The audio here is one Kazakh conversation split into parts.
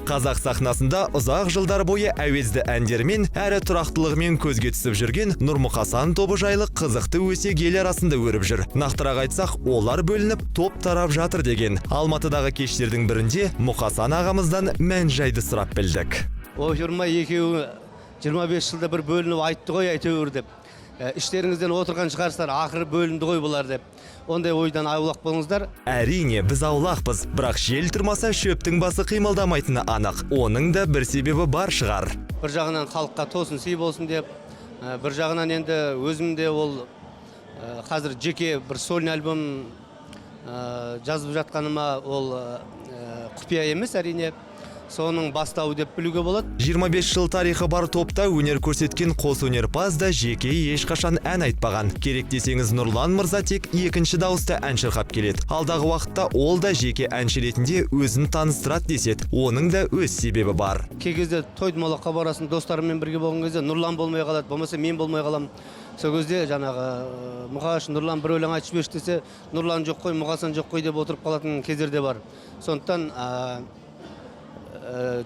Қазақ сахнасында ұзақ жылдар бойы әуезді әндермен әрі тұрақтылығымен көзге түсіп жүрген Нұрмұқасан тобы жайлы қызықты өсек ел арасында өріп жүр. Нақтырақ айтсақ, олар бөлініп топ тарап жатыр деген. Алматыдағы кештердің бірінде Мұқасан ағамыздан мән-жайды сұрап білдік. Ойырма екеуі 25 жылда бір бөлініп айтты ғой әйтеуір деп. Іштеріңізден отырған шығарсыздар, ақыры бөлінді ғой бұлар деп. Ондай ойдан аулақ болыңыздар. Әрине, біз аулақпыз, бірақ жел тұрмаса шөптің басы қимылдамайтыны анық. Оның да бір себебі бар шығар. Бір жағынан халыққа тосын сый болсын деп, бір жағынан енді өзімде ол қазір жеке бір сольный альбом жазып жатқаныма ол құпия емес, әрине. Соның бастауы деп білуге болады. 25 жыл тарихы бар топта өнер көрсеткен қос өнерпаз да жеке ешқашан ән айтпаған. Керек десеңіз, Нұрлан мырза тек екінші дауыста ән шырқап келеді. Алдағы уақытта ол да жеке әнші ретінде өзін таныстырады деседі. Оның да өз себебі бар. Кей кезде той-домалаққа барасың, достарыммен бірге болған кезде Нұрлан болмай қалады, болмаса мен болмай қалам. Сол кезде жаңағы Мұқаш, Нұрлан бір өлең айтып жіберші десе, Нұрлан жоқ қой, Мұқасан жоқ қой деп отырып қалатын кездер де бар. Сондықтан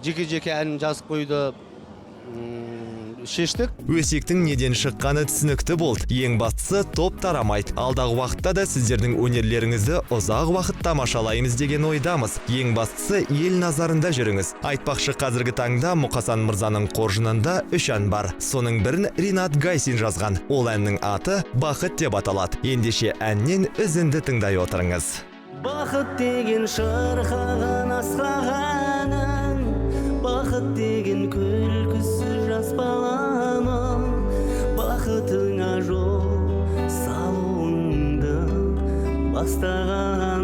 жеке-жеке әнін жазып қойды шештік. Өсектің неден шыққаны түсінікті болды. Ең бастысы топ тарамайды. Алдағы уақытта да сіздердің өнерлеріңізді ұзақ уақыт тамашалаймыз деген ойдамыз. Ең бастысы ел назарында жүріңіз. Айтпақшы, қазіргі таңда Мұқасан мырзаның қоржынында 3 ән бар. Соның бірін Ринат Гайсин жазған. Ол әннің аты Бақыт деп аталады. Ендеше әннен үзінді тыңдай отырыңыз. Бақыт деген шырқаған асқағаның, бақыт деген күлкісі жас баланың, бақытыңа жол салуыңды бастаған